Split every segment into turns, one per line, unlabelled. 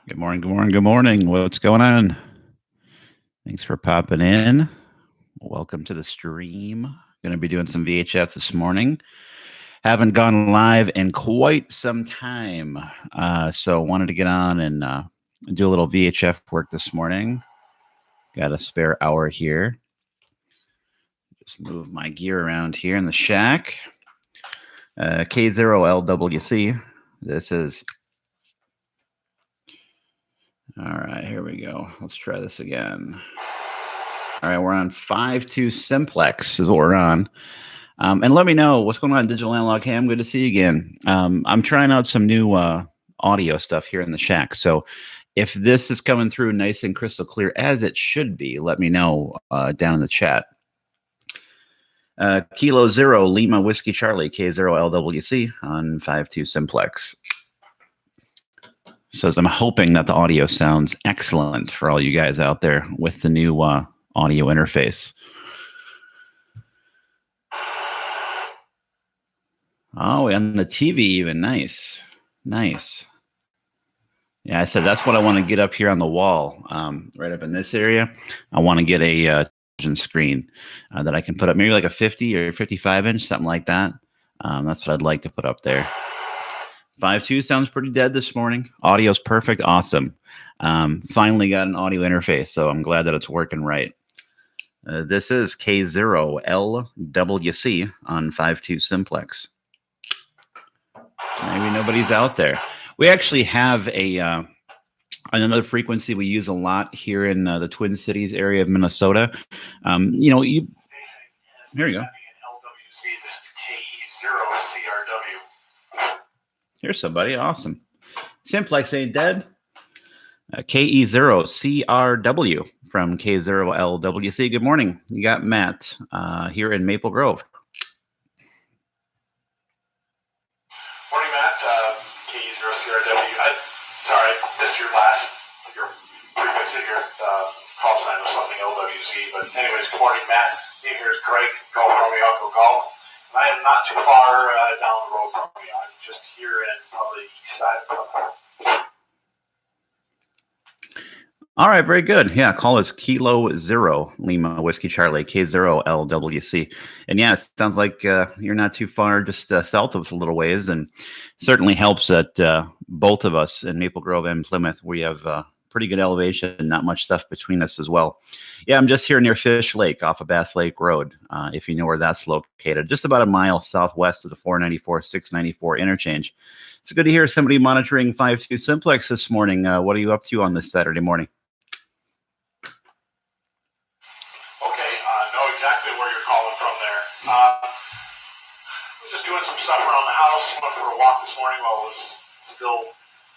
Good morning, good morning, good morning. What's going on? Thanks for popping in. Welcome to the stream. Going to be doing some VHF this morning. Haven't gone live in quite some time, so wanted to get on and do a little VHF work this morning. Got a spare hour here. Just move my gear around here in the shack. K0LWC. This is... All right, here we go. Let's try this again. All right, we're on 5.2 simplex is what we're on. And let me know what's going on, Digital Analog Cam. Good to see you again. I'm trying out some new audio stuff here in the shack. So if this is coming through nice and crystal clear, as it should be, let me know down in the chat. Kilo 0 Lima Whiskey Charlie K0LWC on 5.2 simplex. Says I'm hoping that the audio sounds excellent for all you guys out there with the new audio interface. Oh, and the TV even. Nice. Nice. Yeah, I said that's what I want to get up here on the wall, right up in this area. I want to get a television screen that I can put up, maybe like a 50 or 55 inch, something like that. That's what I'd like to put up there. 5.2 sounds pretty dead this morning. Audio's perfect. Awesome. Finally got an audio interface, so I'm glad that it's working right. This is K0LWC on 5.2 simplex. Maybe nobody's out there. We actually have a another frequency we use a lot here in the Twin Cities area of Minnesota. Here you go. Here's somebody. Awesome. Simplex ain't dead. K0CRW from K0LWC. Good morning. You got Matt here in Maple Grove.
Morning, Matt. K0CRW. Sorry, I missed your frequency, your call sign was something LWC. But anyways, good morning, Matt. Here's Greg. Go Romeo, Uncle Golf. I am not too far down the road from you. I'm just here in probably the east side of Oakdale.
All right, very good. Yeah, call us Kilo 0 Lima Whiskey Charlie K0LWC. And yeah, it sounds like you're not too far, just south of us a little ways, and certainly helps that both of us in Maple Grove and Plymouth, we have pretty good elevation and not much stuff between us as well. Yeah, I'm just here near Fish Lake off of Bass Lake Road, if you know where that's located, just about a mile southwest of the 494-694 interchange. It's good to hear somebody monitoring 5.2 simplex this morning. What are you up to on this Saturday morning?
Doing some stuff around the house. Went for a walk this morning while it was still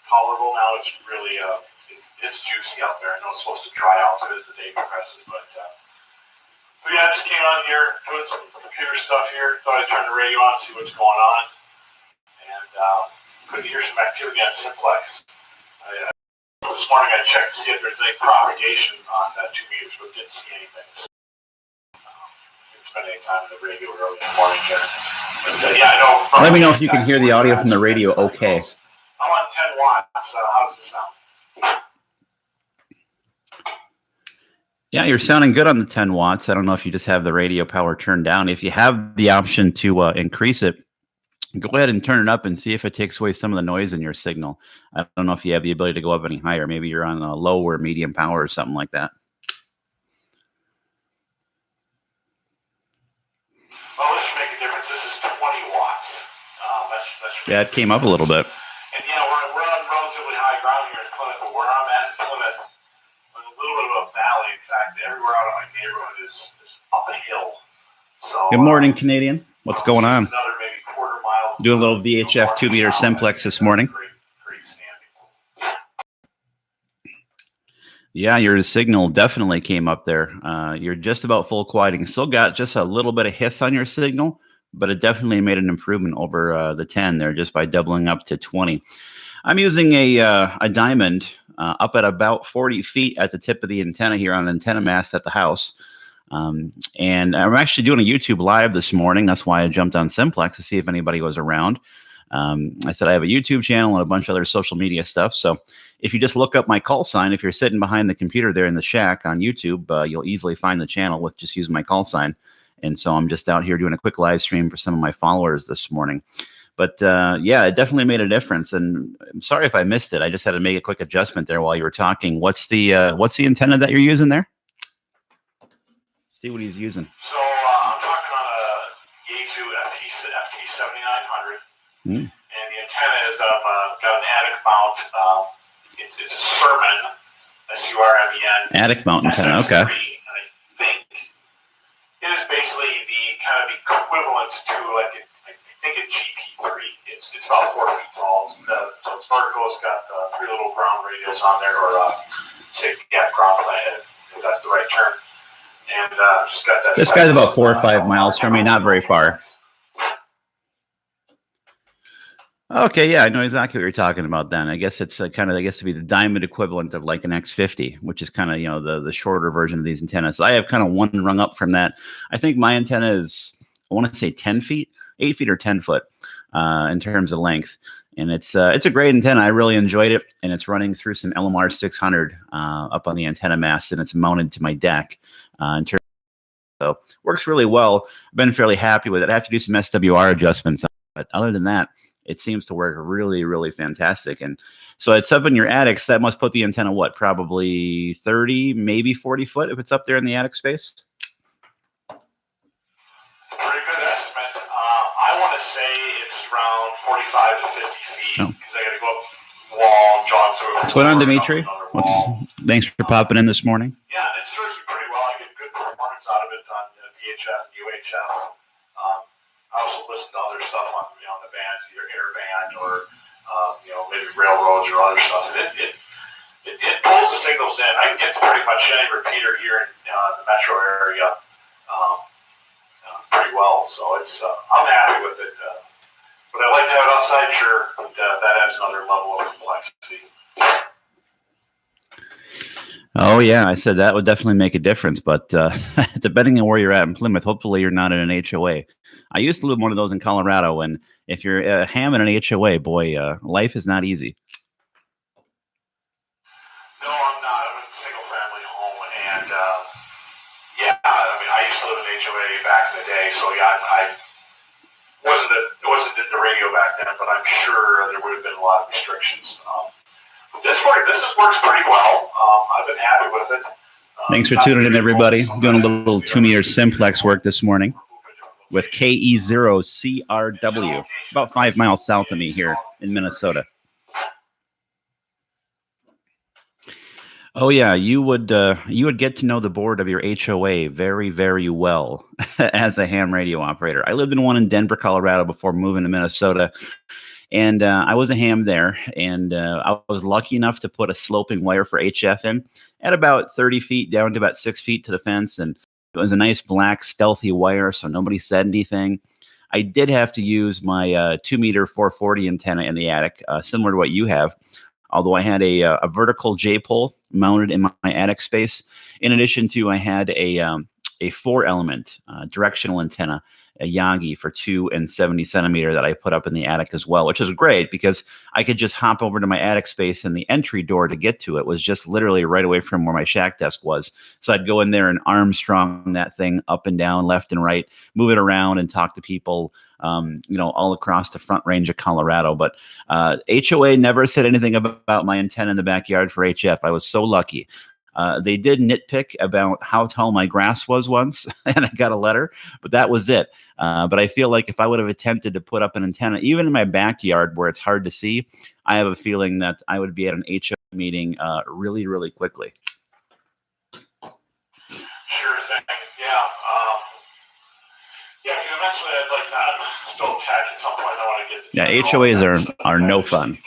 tolerable. Now it's really it's juicy out there. I know it's supposed to dry out as the day progresses, but so yeah, I just came on here doing some computer stuff here. Thought I'd turn the radio on, see what's going on, and could hear some activity on simplex. This morning I checked to see if there's any propagation on that 2 meters, but didn't see anything. Spend any time on the radio early in the morning here. But, yeah, I know.
Let me know if you can hear the audio from the radio okay.
I'm on 10 watts. How does it sound?
Yeah, you're sounding good on the 10 watts. I don't know if you just have the radio power turned down. If you have the option to increase it, go ahead and turn it up and see if it takes away some of the noise in your signal. I don't know if you have the ability to go up any higher. Maybe you're on a low or medium power or something like that.
Well, this should make a difference. This is 20 watts.
Yeah, it came up a little bit.
And, we're on relatively high ground here in Plymouth, but where I'm at in Plymouth, there's a little bit of a valley. In fact, everywhere out of my neighborhood is up a hill. So,
good morning, Canadian. What's going on?
Another maybe quarter mile.
Doing a little VHF 2-meter simplex this morning. Yeah, your signal definitely came up there. You're just about full quieting. Still got just a little bit of hiss on your signal, but it definitely made an improvement over the 10 there just by doubling up to 20. I'm using a diamond up at about 40 feet at the tip of the antenna here on an antenna mast at the house. And I'm actually doing a YouTube live this morning. That's why I jumped on simplex to see if anybody was around. I said I have a YouTube channel and a bunch of other social media stuff. So if you just look up my call sign, if you're sitting behind the computer there in the shack on YouTube, you'll easily find the channel with just using my call sign. And so I'm just out here doing a quick live stream for some of my followers this morning. But yeah, it definitely made a difference. And I'm sorry if I missed it. I just had to make a quick adjustment there while you were talking. What's the antenna that you're using there? See what he's using.
So I'm talking on a Yaesu FT7900, and the antenna is got an attic mount. It's a Surman, SURMEN.
Attic mount antenna, okay.
And I think it is basically the kind of equivalent to like I think a GP3. It's about 4 feet tall. So it's vertical. It's got 3 little ground radios on there, or ground plane, if that's the right term. And just got that.
This guy's about 4 or 5 miles from me, not very far. Okay, yeah, I know exactly what you're talking about then. I guess it's kind of, to be the diamond equivalent of like an X50, which is kind of, the shorter version of these antennas. So I have kind of one rung up from that. I think my antenna is, I want to say 10 feet, 8 feet or 10 foot in terms of length. And it's a great antenna. I really enjoyed it. And it's running through some LMR 600 up on the antenna mast, and it's mounted to my deck. So works really well. I've been fairly happy with it. I have to do some SWR adjustments, but other than that, it seems to work really, really fantastic. And so it's up in your attics. That must put the antenna, what, probably 30, maybe 40 foot if it's up there in the attic space?
Pretty good estimate. I want to say it's around 45 to 50 feet, because I got to go up the wall and jog through.
What's going on, Dimitri? Thanks for popping in this morning.
Yeah, it serves me pretty well. I get good performance out of it on VHF and UHF. I also listen to other stuff on the bands, either airband or maybe railroads or other stuff. And it pulls the signals in. I can get to pretty much any repeater here in the metro area pretty well. So it's I'm happy with it. But I like to have it outside, sure. But that adds another level of complexity.
Oh, yeah, I said that would definitely make a difference. But depending on where you're at in Plymouth, hopefully you're not in an HOA. I used to live in one of those in Colorado, and if you're a ham in an HOA, boy, life is not easy.
No, I'm not. I'm in a single-family home, and yeah, I mean, I used to live in an HOA back in the day, so yeah, it wasn't the radio back then, but I'm sure there would have been a lot of restrictions. This works pretty well. I've been happy with it.
Thanks for tuning in, everybody. Doing a little 2-meter simplex work this morning with K0LWC, about 5 miles south of me here in Minnesota. Oh yeah, you would get to know the board of your HOA very, very well as a ham radio operator. I lived in one in Denver, Colorado before moving to Minnesota. And I was a ham there, and I was lucky enough to put a sloping wire for HF in at about 30 feet down to about 6 feet to the fence. And it was a nice black stealthy wire, so nobody said anything. I did have to use my 2-meter 440 antenna in the attic, similar to what you have, although I had a vertical J-pole mounted in my attic space. In addition to, I had a 4-element directional antenna, a Yagi for 2 and 70 centimeter that I put up in the attic as well, which is great because I could just hop over to my attic space, and the entry door to get to it was just literally right away from where my shack desk was. So I'd go in there and Armstrong that thing up and down, left and right, move it around and talk to people, all across the Front Range of Colorado. But HOA never said anything about my antenna in the backyard for HF. I was so lucky. They did nitpick about how tall my grass was once, and I got a letter, but that was it. But I feel like if I would have attempted to put up an antenna, even in my backyard where it's hard to see, I have a feeling that I would be at an HO meeting really, really quickly.
Sure thing. Yeah. Yeah, because eventually I'd like to, I'm still tech at some point. I want to get
Yeah, HOAs are no fun.
I'd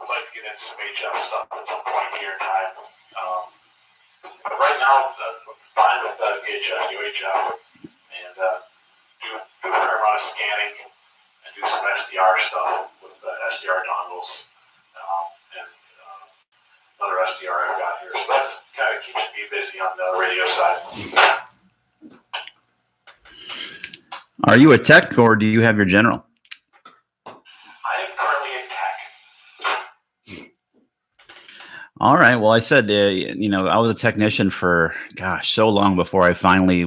like to get into some HF stuff at some point here in time. But right now, I'm fine with VHF, UHF, and do a fair amount of scanning and do some SDR stuff with SDR dongles and another SDR I've got here. So that kind of keeps me busy on the radio side.
Are you a tech or do you have your general?
I am currently a tech.
All right. Well, I said, I was a technician for, gosh, so long before I finally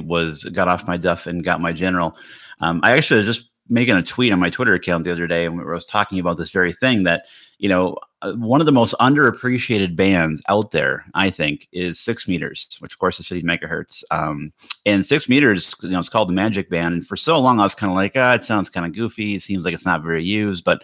got off my duff and got my general. I actually was just making a tweet on my Twitter account the other day, and we was talking about this very thing that, one of the most underappreciated bands out there, I think, is 6 meters, which of course is 50 megahertz. And 6 meters, it's called the Magic Band. And for so long, I was kind of like, it sounds kind of goofy. It seems like it's not very used. But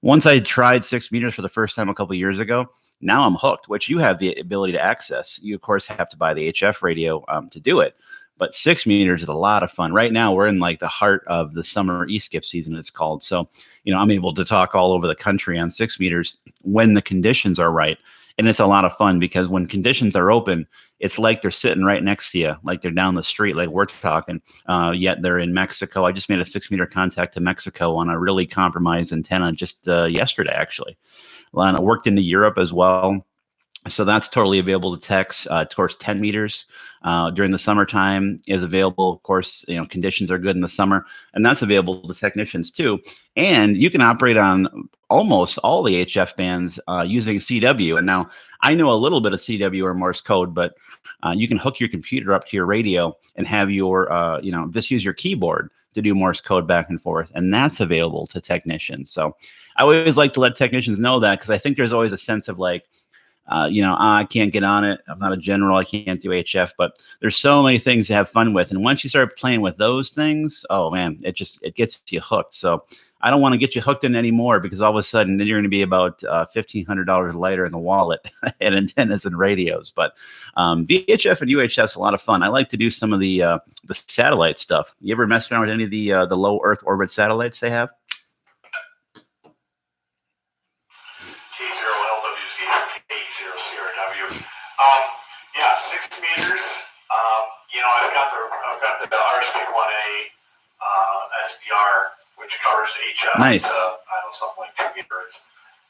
once I tried 6 meters for the first time a couple of years ago, now I'm hooked, which you have the ability to access. You, of course, have to buy the HF radio to do it. But 6 meters is a lot of fun. Right now, we're in like the heart of the summer e-skip season, it's called. So, I'm able to talk all over the country on 6 meters when the conditions are right. And it's a lot of fun because when conditions are open, it's like they're sitting right next to you, like they're down the street, like we're talking, yet they're in Mexico. I just made a 6 meter contact to Mexico on a really compromised antenna just yesterday, actually. And I worked into Europe as well. So that's totally available to techs. Of course, 10 meters during the summertime is available. Of course, conditions are good in the summer, and that's available to technicians too. And you can operate on almost all the HF bands using CW. And now I know a little bit of CW or Morse code, but you can hook your computer up to your radio and have your, just use your keyboard to do Morse code back and forth. And that's available to technicians. So I always like to let technicians know that, because I think there's always a sense of like, I can't get on it. I'm not a general. I can't do HF, but there's so many things to have fun with. And once you start playing with those things, oh man, it gets you hooked. So I don't want to get you hooked in anymore, because all of a sudden then you're going to be about $1,500 lighter in the wallet and antennas and radios. But VHF and UHF is a lot of fun. I like to do some of the satellite stuff. You ever mess around with any of the low Earth orbit satellites they have?
K0LWC, K0CRW. Yeah, 6 meters. I've got the RSP1A SDR, which covers HF.
Nice.
Something like 2 meters.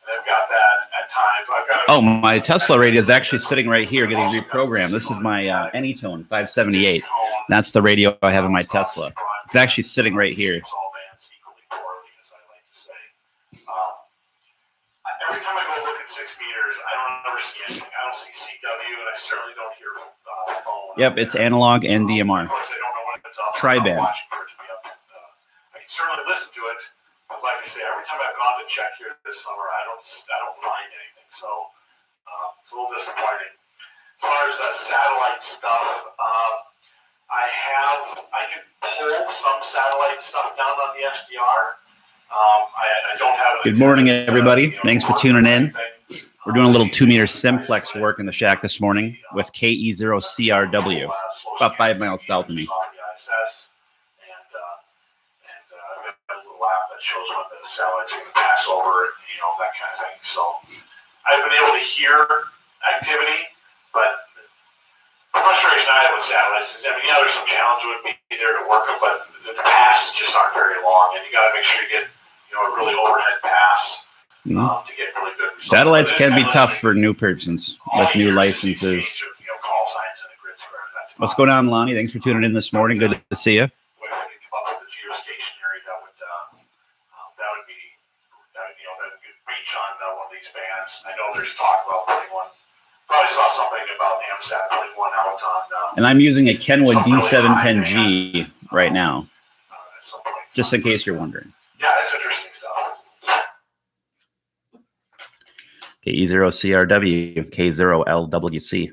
And I've got that at times.
Oh, my Tesla radio is actually sitting right here getting reprogrammed. This is my Anytone 578. That's the radio I have in my Tesla. It's actually sitting right here.
Every time I go look at 6 meters, I don't ever see anything. I don't see CW, and I certainly don't hear phone.
Yep, it's analog and DMR.
Of course, I don't know when it's up.
Tri-band.
I can certainly listen to it, but like I say, every time I've gone to check here this summer, I don't find anything. So it's a little disappointing. As far as satellite stuff, I can pull some satellite stuff down on the SDR. I don't have
Good morning, everybody. Thanks for tuning in. We're doing a little 2 meter simplex work in the shack this morning with K0LWC, about 5 miles south of me.
And I've got a little app that shows when the satellites are going to pass over, that kind of thing. So I've been able to hear activity, but the frustration I have with satellites is, there's some challenge with me there to work them, but the passes just aren't very long, and you got to make sure you get a really overhead pass to get really good results.
Satellites can be tough for new persons with new licenses.
Call signs and the grid square.
What's going on, Lonnie? Thanks for tuning in this morning. Good to see you.
If I could come up with a geostationary, that would be reach on one of these bands. I know there's talk about putting one. Probably saw something about AMSAT putting one out on.
And I'm using a Kenwood D710G right now, just in case you're wondering.
Yeah, that's interesting stuff.
K0CRW, K0LWC.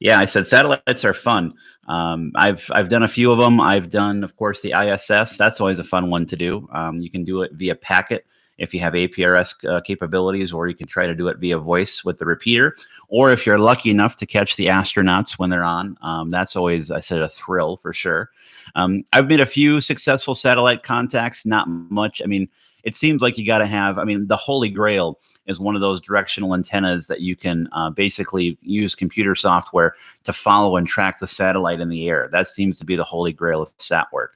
Yeah, I said satellites are fun. I've done a few of them. I've done, of course, the ISS. That's always a fun one to do. You can do it via packet if you have APRS capabilities, or you can try to do it via voice with the repeater. Or if you're lucky enough to catch the astronauts when they're on, that's always, I said, a thrill for sure. I've made a few successful satellite contacts, not much. It seems like you got to have, the Holy Grail is one of those directional antennas that you can basically use computer software to follow and track the satellite in the air. That seems to be the Holy Grail of sat work,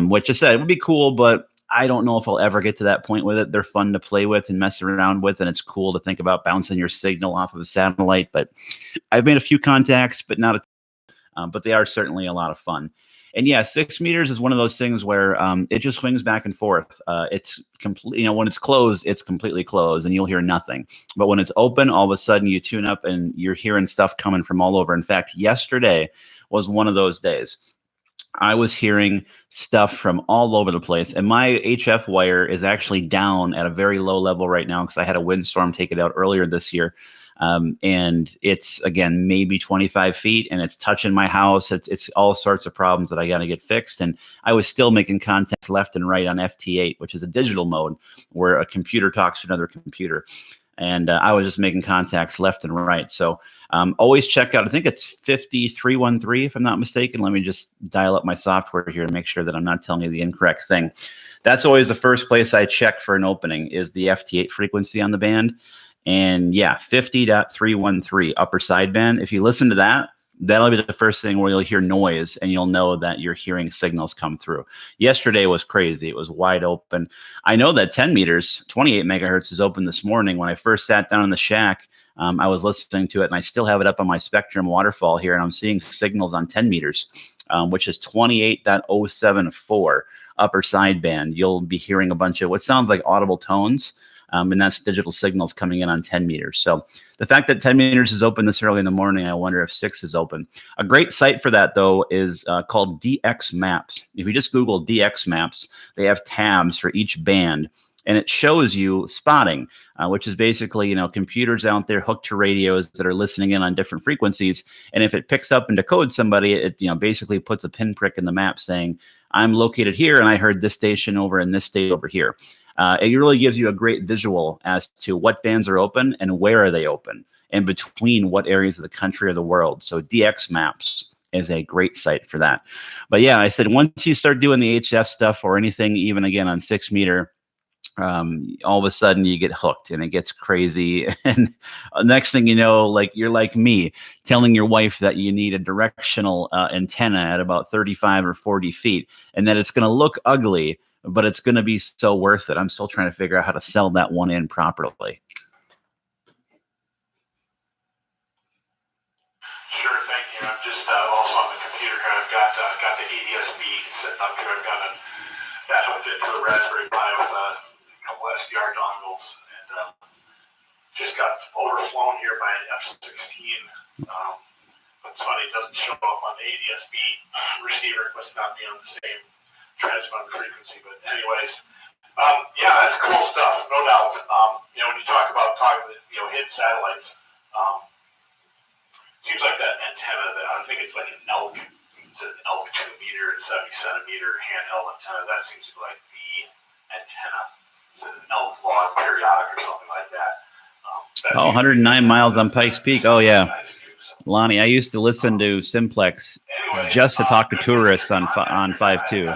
which I said would be cool, but I don't know if I'll ever get to that point with it. They're fun to play with and mess around with, and it's cool to think about bouncing your signal off of a satellite. But I've made a few contacts, but not a but they are certainly a lot of fun. And yeah, 6 meters is one of those things where it just swings back and forth. It's complete, when it's closed, it's completely closed and you'll hear nothing. But when it's open, all of a sudden you tune up and you're hearing stuff coming from all over. In fact, yesterday was one of those days. I was hearing stuff from all over the place, and my HF wire is actually down at a very low level right now because I had a windstorm take it out earlier this year. And it's, again, maybe 25 feet, and it's touching my house. It's all sorts of problems that I got to get fixed. And I was still making contact left and right on FT8, which is a digital mode where a computer talks to another computer. And I was just making contacts left and right. So always check out, I think it's 5313, if I'm not mistaken. Let me just dial up my software here to make sure that I'm not telling you the incorrect thing. That's always the first place I check for an opening, is the FT8 frequency on the band. And yeah, 50.313 upper sideband. If you listen to that, that'll be the first thing where you'll hear noise and you'll know that you're hearing signals come through. Yesterday was crazy. It was wide open. I know that 10 meters, 28 megahertz is open this morning. When I first sat down in the shack, I was listening to it, and I still have it up on my Spectrum waterfall here, and I'm seeing signals on 10 meters, which is 28.074 upper sideband. You'll be hearing a bunch of what sounds like audible tones. And that's digital signals coming in on 10 meters. So the fact that 10 meters is open this early in the morning, I wonder if 6 is open. A great site for that, though, is called DX Maps. If you just Google DX Maps, they have tabs for each band, and it shows you spotting, which is basically, computers out there hooked to radios that are listening in on different frequencies. And if it picks up and decodes somebody, it basically puts a pinprick in the map saying, I'm located here, and I heard this station over in this state over here. It really gives you a great visual as to what bands are open and where are they open, and between what areas of the country or the world. So DX Maps is a great site for that. But yeah, I said, once you start doing the HF stuff or anything, even again on 6 meter, all of a sudden you get hooked and it gets crazy. And next thing you know, like, you're like me telling your wife that you need a directional antenna at about 35 or 40 feet and that it's going to look ugly, but it's going to be so worth it. I'm still trying to figure out how to sell that one in properly.
Sure thing. I'm just also on the computer here. I've got the ADSB sitting up here. I've got that hooked into a Raspberry Pi with a couple SDR dongles, and just got overflown here by an F16. It's funny, it doesn't show up on the ADSB receiver. It must not be on the same transponder frequency, but anyways, yeah, that's cool stuff, no doubt. When you talk about hidden satellites, seems like that antenna that I think it's like an ELK, it's an ELK 2 meter and 70 centimeter handheld antenna. That seems to be like the antenna. It's an ELK log periodic or something like that.
109 miles on Pikes Peak. Oh yeah, Lonnie, I used to listen to Simplex just to talk to tourists on 5.2.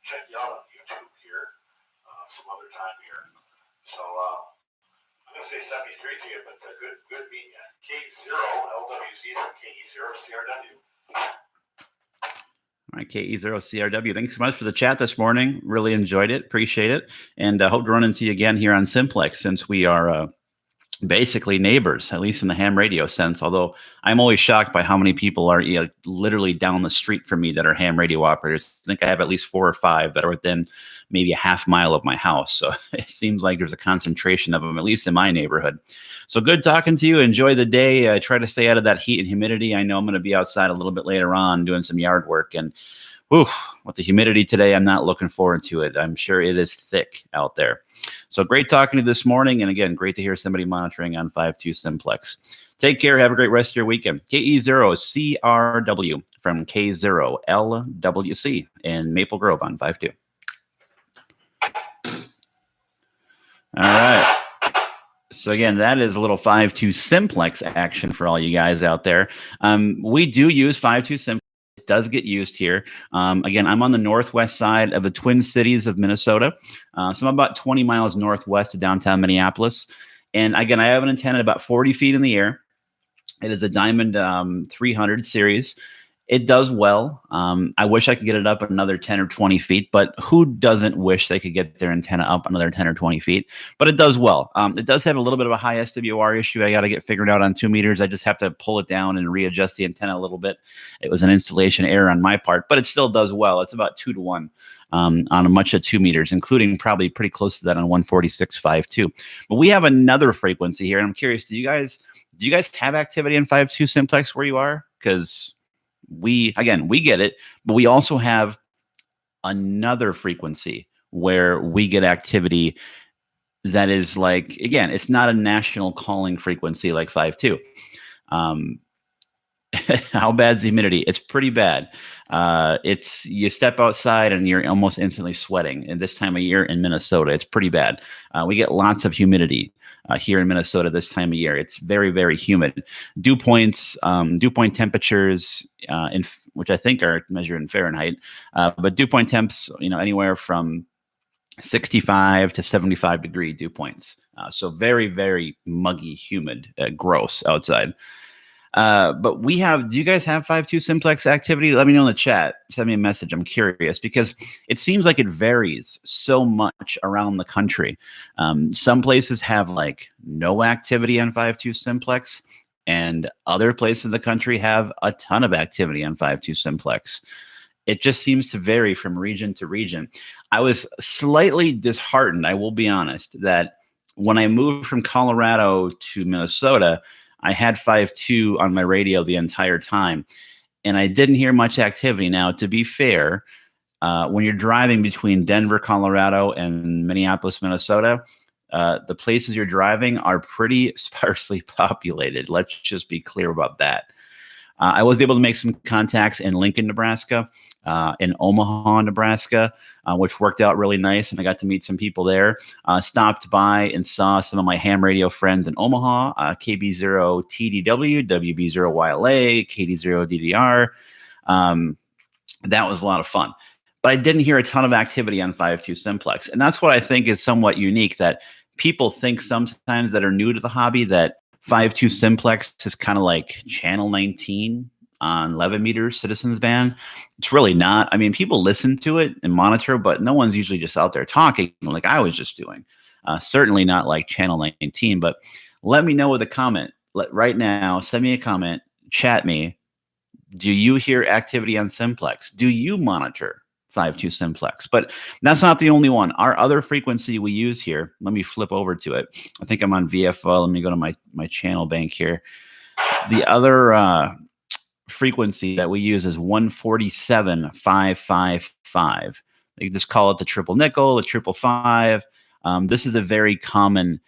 Check you out on YouTube here some other time here. So I'm going to say 73 to you, but good meeting you. K0LWC from K0CRW.
All right, K0CRW. Thanks so much for the chat this morning. Really enjoyed it. Appreciate it. And hope to run into you again here on Simplex, since we are basically neighbors, at least in the ham radio sense. Although I'm always shocked by how many people are literally down the street from me that are ham radio operators. I think I have at least 4 or 5 that are within maybe a half mile of my house. So it seems like there's a concentration of them, at least in my neighborhood. So good talking to you. Enjoy the day. Try to stay out of that heat and humidity. I know I'm going to be outside a little bit later on doing some yard work, and with the humidity today, I'm not looking forward to it. I'm sure it is thick out there. So great talking to you this morning. And again, great to hear somebody monitoring on 5.2 Simplex. Take care. Have a great rest of your weekend. KE0CRW from K0LWC in Maple Grove on 5.2. All right. So again, that is a little 5.2 Simplex action for all you guys out there. We do use 5.2 Simplex. Does get used here. Again, I'm on the northwest side of the Twin Cities of Minnesota. So I'm about 20 miles northwest of downtown Minneapolis. And again, I have an antenna about 40 feet in the air. It is a Diamond 300 series. It does well. I wish I could get it up another 10 or 20 feet, but who doesn't wish they could get their antenna up another 10 or 20 feet? But it does well. It does have a little bit of a high SWR issue. I got to get figured out on 2 meters. I just have to pull it down and readjust the antenna a little bit. It was an installation error on my part, but it still does well. It's about 2 to 1 on a much of 2 meters, including probably pretty close to that on 146.52. But we have another frequency here, and I'm curious, do you guys have activity in 5.2 simplex where you are? Because we get it, but we also have another frequency where we get activity that is like, again, it's not a national calling frequency like 5.2. How bad's the humidity? It's pretty bad. It's you step outside and you're almost instantly sweating. And this time of year in Minnesota, it's pretty bad. We get lots of humidity here in Minnesota this time of year. It's very, very humid. Dew point temperatures, which I think are measured in Fahrenheit, but dew point temps, anywhere from 65 to 75 degree dew points. So very, very muggy, humid, gross outside. But do you guys have 5.2 simplex activity? Let me know in the chat. Send me a message. I'm curious because it seems like it varies so much around the country. Some places have like no activity on 5.2 simplex, and other places in the country have a ton of activity on 5.2 simplex. It just seems to vary from region to region. I was slightly disheartened, I will be honest, that when I moved from Colorado to Minnesota, I had 5.2 on my radio the entire time, and I didn't hear much activity. Now, to be fair, when you're driving between Denver, Colorado, and Minneapolis, Minnesota, the places you're driving are pretty sparsely populated. Let's just be clear about that. I was able to make some contacts in Lincoln, Nebraska, in Omaha, Nebraska, which worked out really nice. And I got to meet some people there. Stopped by and saw some of my ham radio friends in Omaha, KB0TDW, WB0YLA, KD0DDR. That was a lot of fun. But I didn't hear a ton of activity on 5.2 simplex. And that's what I think is somewhat unique, that people think sometimes that are new to the hobby that 5.2 simplex is kind of like channel 19 on 11 meter citizens band. It's really not. I mean, people listen to it and monitor, but no one's usually just out there talking like I was just doing. Certainly not like channel 19, but let me know with a comment. Right now, send me a comment, chat me. Do you hear activity on simplex? Do you monitor 5.2 simplex? But that's not the only one. Our other frequency we use here, let me flip over to it. I think I'm on VFO. Let me go to my channel bank here. The other frequency that we use is 147.555. They just call it the triple nickel, the 555. This is a very common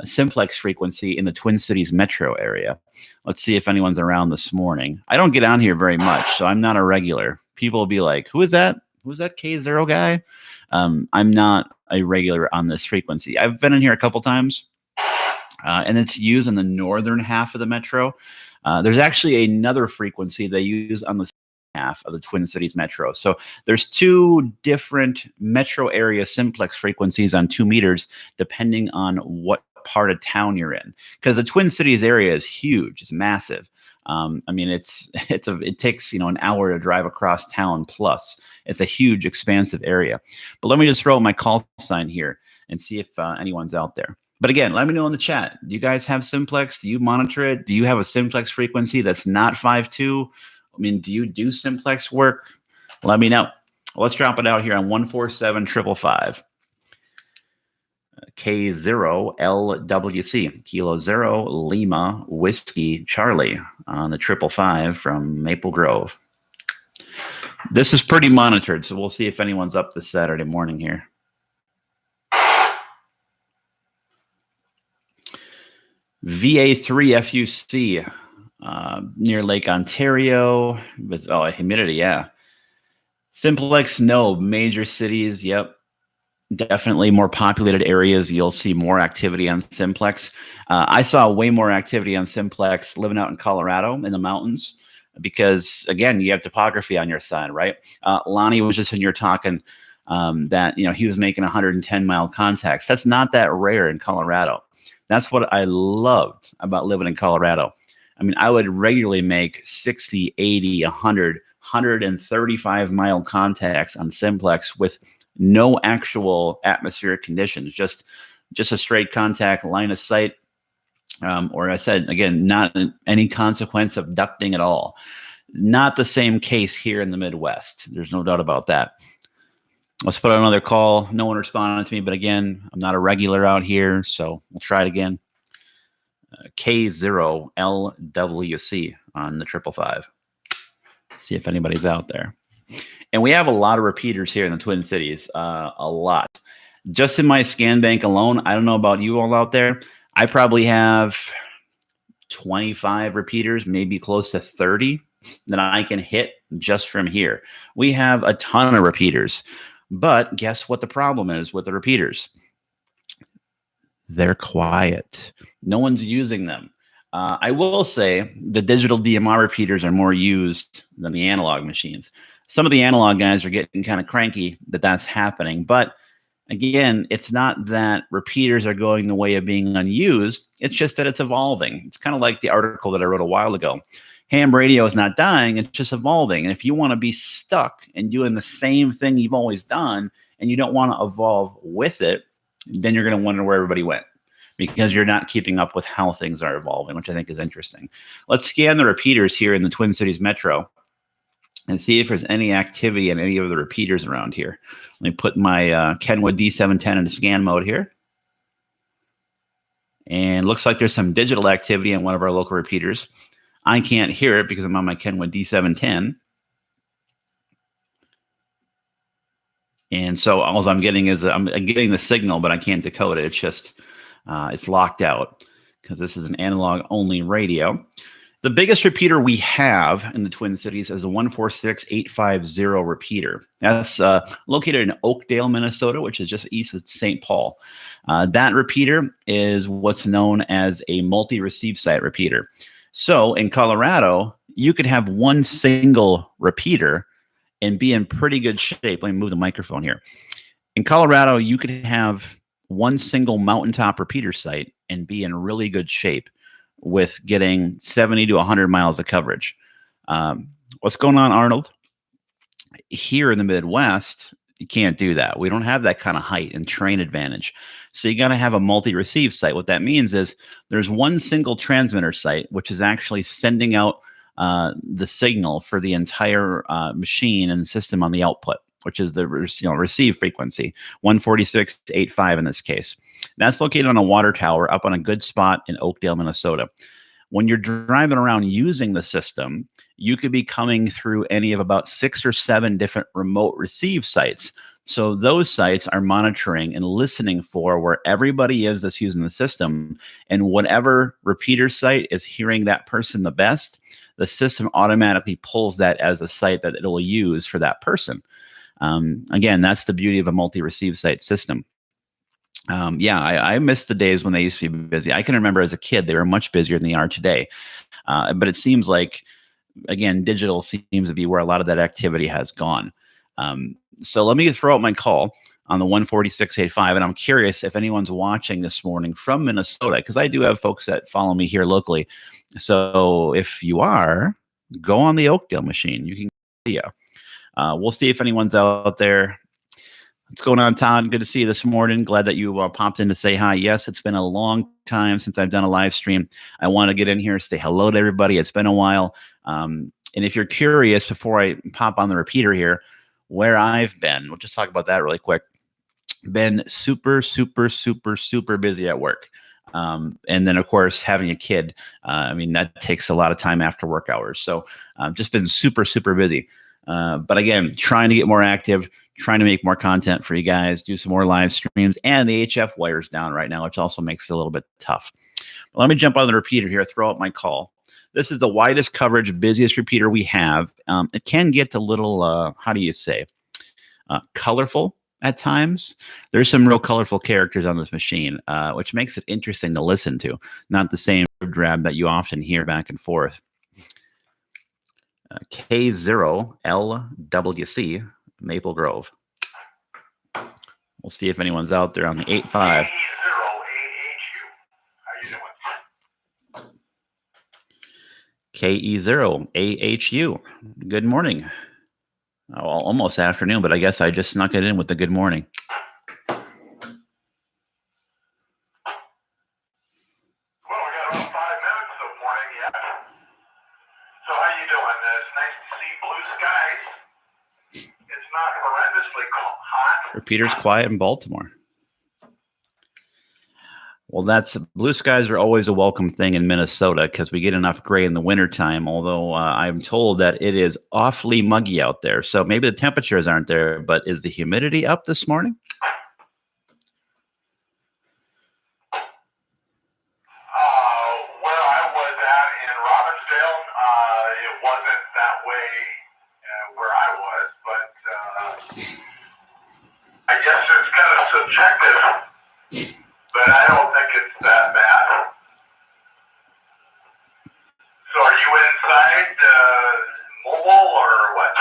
simplex frequency in the Twin Cities metro area. Let's see if anyone's around this morning. I don't get on here very much, so I'm not a regular. People will be like, who is that? Who's that K0 guy? I'm not a regular on this frequency. I've been in here a couple times, and it's used in the northern half of the metro. There's actually another frequency they use on the half of the Twin Cities metro. So there's two different metro area simplex frequencies on 2 meters, depending on what part of town you're in. Because the Twin Cities area is huge. It's massive. I mean, it takes an hour to drive across town plus. It's a huge, expansive area. But let me just throw out my call sign here and see if anyone's out there. But again, let me know in the chat. Do you guys have simplex? Do you monitor it? Do you have a simplex frequency that's not 5.2? I mean, do you do simplex work? Let me know. Let's drop it out here on 147.555. K0LWC, Kilo Zero Lima Whiskey Charlie on the 555 from Maple Grove. This is pretty monitored, so we'll see if anyone's up this Saturday morning here. VA3 FUC near Lake Ontario. Humidity, yeah. Simplex, no. Major cities, yep. Definitely more populated areas, you'll see more activity on simplex. I saw way more activity on simplex living out in Colorado in the mountains because, again, you have topography on your side, right? Lonnie was just in here talking that he was making 110-mile contacts. That's not that rare in Colorado. That's what I loved about living in Colorado. I mean, I would regularly make 60, 80, 100, 135-mile contacts on simplex with no actual atmospheric conditions, just a straight contact line of sight. Or I said, again, not any consequence of ducting at all. Not the same case here in the Midwest. There's no doubt about that. Let's put out another call. No one responded to me, but again, I'm not a regular out here, so we'll try it again. K0LWC on the 555. See if anybody's out there. And we have a lot of repeaters here in the Twin Cities, a lot. Just in my scan bank alone, I don't know about you all out there, I probably have 25 repeaters, maybe close to 30 that I can hit just from here. We have a ton of repeaters, but guess what the problem is with the repeaters? They're quiet. No one's using them. I will say the digital DMR repeaters are more used than the analog machines. Some of the analog guys are getting kind of cranky that that's happening, but again, it's not that repeaters are going the way of being unused. It's just that it's evolving. It's kind of like the article that I wrote a while ago. Ham radio is not dying. It's just evolving. And if you want to be stuck and doing the same thing you've always done and you don't want to evolve with it, then you're going to wonder where everybody went because you're not keeping up with how things are evolving, which I think is interesting. Let's scan the repeaters here in the Twin Cities Metro and see if there's any activity in any of the repeaters around here. Let me put my Kenwood D710 into scan mode here. And looks like there's some digital activity in one of our local repeaters. I can't hear it because I'm on my Kenwood D710. And so all I'm getting is I'm getting the signal, but I can't decode it. It's just, it's locked out because this is an analog only radio. The biggest repeater we have in the Twin Cities is a 146850 repeater. That's located in Oakdale, Minnesota, which is just east of St. Paul. That repeater is what's known as a multi-receive site repeater. So in Colorado, you could have one single repeater and be in pretty good shape. Let me move the microphone here. In Colorado, you could have one single mountaintop repeater site and be in really good shape with getting 70 to 100 miles of coverage. What's going on, Arnold? Here in the Midwest, you can't do that. We don't have that kind of height and terrain advantage. So you got to have a multi-receive site. What that means is there's one single transmitter site, which is actually sending out the signal for the entire machine and system on the output, which is the receive frequency, 146.85 in this case. That's located on a water tower up on a good spot in Oakdale, Minnesota. When you're driving around using the system, you could be coming through any of about 6 or 7 different remote receive sites. So those sites are monitoring and listening for where everybody is that's using the system. And whatever repeater site is hearing that person the best, the system automatically pulls that as a site that it'll use for that person. Again, that's the beauty of a multi-receive site system. Yeah, I miss the days when they used to be busy. I can remember as a kid, they were much busier than they are today. But it seems like, again, digital seems to be where a lot of that activity has gone. So let me throw out my call on the 146.85. And I'm curious if anyone's watching this morning from Minnesota, because I do have folks that follow me here locally. So if you are, go on the Oakdale machine. You can see you. We'll see if anyone's out there. What's going on, Todd? Good to see you this morning. Glad that you popped in to say hi. Yes, it's been a long time since I've done a live stream. I want to get in here, say hello to everybody. It's been a while. And if you're curious, before I pop on the repeater here, where I've been, we'll just talk about that really quick. Been super, super, super, super busy at work. And then, of course, having a kid, I mean, that takes a lot of time after work hours. So just been super, super busy. But again, trying to get more active, trying to make more content for you guys, do some more live streams, and the HF wire's down right now, which also makes it a little bit tough. But let me jump on the repeater here, throw out my call. This is the widest coverage, busiest repeater we have. It can get a little, how do you say, colorful at times. There's some real colorful characters on this machine, which makes it interesting to listen to, not the same drab that you often hear back and forth. K0LWC, Maple Grove. We'll see if anyone's out there on the 8.5.
K0AHU. How you doing?
K0LWC. Good morning. Oh, well, almost afternoon, but I guess I just snuck it in with the good morning.
Well, we got about 5 minutes of morning yet. So how you doing? It's nice to see blue skies. It's not horrendously hot.
Repeater's quiet in Baltimore. Well, blue skies are always a welcome thing in Minnesota because we get enough gray in the wintertime, although I'm told that it is awfully muggy out there. So maybe the temperatures aren't there, but is the humidity up this morning?
Where I was at in Robbinsdale, it wasn't that way where I was, but I guess it's kind of subjective, but I don't think it's that bad. So are you inside mobile or what?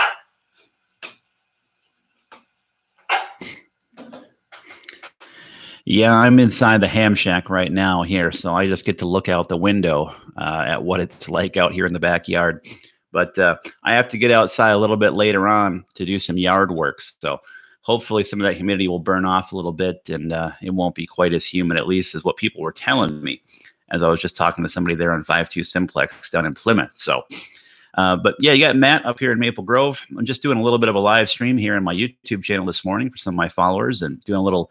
Yeah, I'm inside the ham shack right now here, so I just get to look out the window at what it's like out here in the backyard. But I have to get outside a little bit later on to do some yard work. So hopefully some of that humidity will burn off a little bit and it won't be quite as humid, at least is what people were telling me as I was just talking to somebody there on 5.2 Simplex down in Plymouth. So, but yeah, you got Matt up here in Maple Grove. I'm just doing a little bit of a live stream here on my YouTube channel this morning for some of my followers and doing a little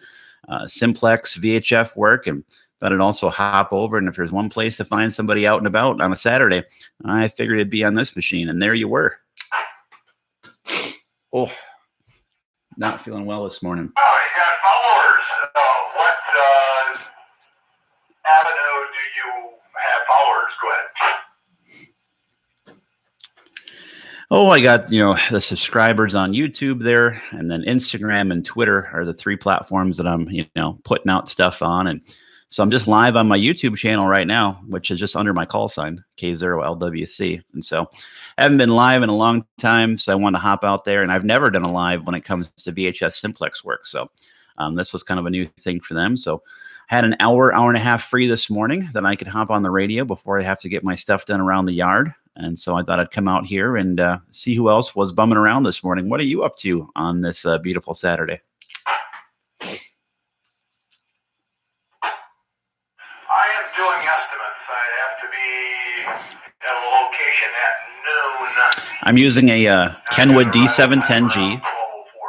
simplex VHF work, and thought I'd also hop over. And if there's one place to find somebody out and about on a Saturday, I figured it'd be on this machine. And there you were. Oh, not feeling well this morning.
Oh, you got followers. What avenue do you have followers? Go ahead.
Oh, I got, the subscribers on YouTube there, and then Instagram and Twitter are the 3 platforms that I'm, putting out stuff on. And so I'm just live on my YouTube channel right now, which is just under my call sign, K0LWC. And so I haven't been live in a long time, so I wanted to hop out there. And I've never done a live when it comes to VHS simplex work. So this was kind of a new thing for them. So I had an hour and a half free this morning that I could hop on the radio before I have to get my stuff done around the yard. And so I thought I'd come out here and see who else was bumming around this morning. What are you up to on this beautiful Saturday?
I am doing estimates. I have to be at a location at noon.
I'm using a Kenwood D710G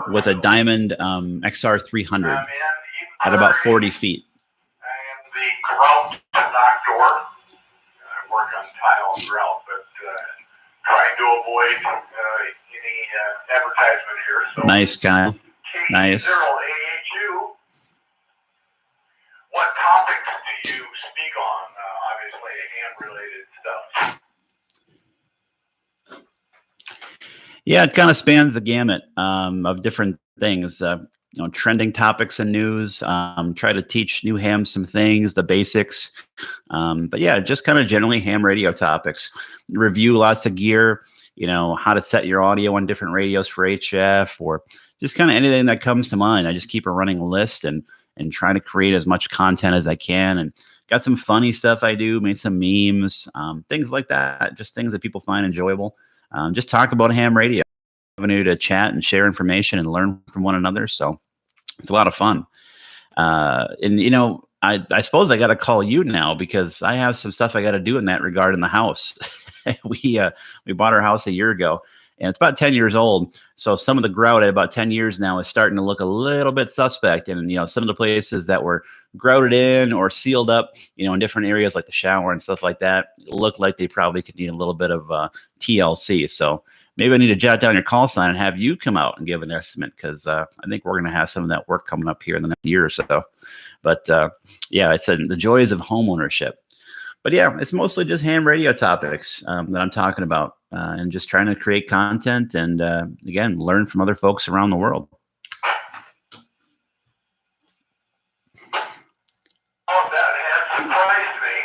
with a Diamond XR300 at about 40 feet.
I am the grout doctor. I work on tile and grout, but trying to avoid any advertisement here. So
Nice, Kyle. Nice.
K0LWC. What topics do you speak on? Obviously, ham-related stuff.
Yeah, it kind of spans the gamut of different things. Trending topics and news. Try to teach new hams some things, the basics. But yeah, just kind of generally ham radio topics. Review lots of gear. How to set your audio on different radios for HF, or just kind of anything that comes to mind. I just keep a running list and try to create as much content as I can. And got some funny stuff I do, made some memes, things like that. Just things that people find enjoyable. Just talk about ham radio. Avenue to chat and share information and learn from one another. So it's a lot of fun. And I suppose I got to call you now because I have some stuff I got to do in that regard in the house. We bought our house a year ago, and it's about 10 years old. So some of the grout at about 10 years now is starting to look a little bit suspect. And some of the places that were grouted in or sealed up, in different areas like the shower and stuff like that, look like they probably could need a little bit of TLC. So maybe I need to jot down your call sign and have you come out and give an estimate, because I think we're going to have some of that work coming up here in the next year or so. But yeah, I said the joys of home ownership. But yeah, it's mostly just ham radio topics that I'm talking about, and just trying to create content and, again, learn from other folks around the world.
Oh, that has surprised me.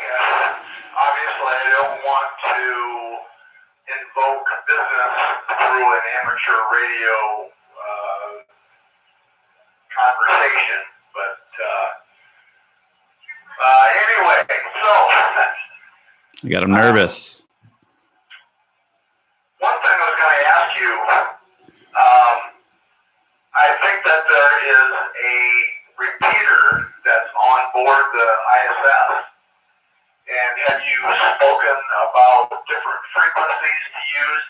Obviously, I don't want to invoke business through an amateur radio conversation, but anyway, so
I got him nervous.
aboard the ISS? And have you spoken about different frequencies to use?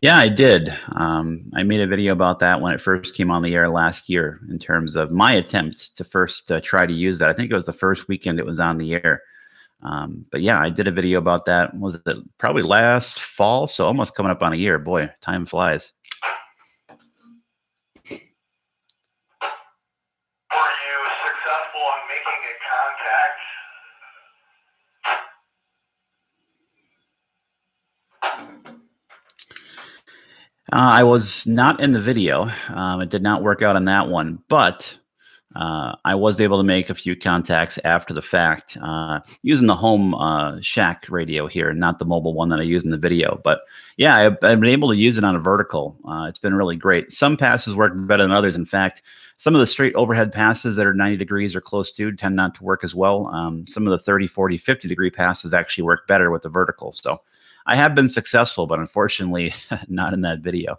Yeah, I did. I made a video about that when it first came on the air last year in terms of my attempt to first try to use that. I think it was the first weekend it was on the air. But yeah, I did a video about that. Was it probably last fall? So almost coming up on a year. Boy, time flies.
Were you successful in making a contact?
I was not in the video. It did not work out on that one, but I was able to make a few contacts after the fact using the home shack radio here, not the mobile one that I used in the video. But yeah, I've been able to use it on a vertical. It's been really great. Some passes work better than others. In fact, some of the straight overhead passes that are 90 degrees or close to tend not to work as well. Some of the 30, 40, 50 degree passes actually work better with the vertical. So I have been successful, but unfortunately not in that video.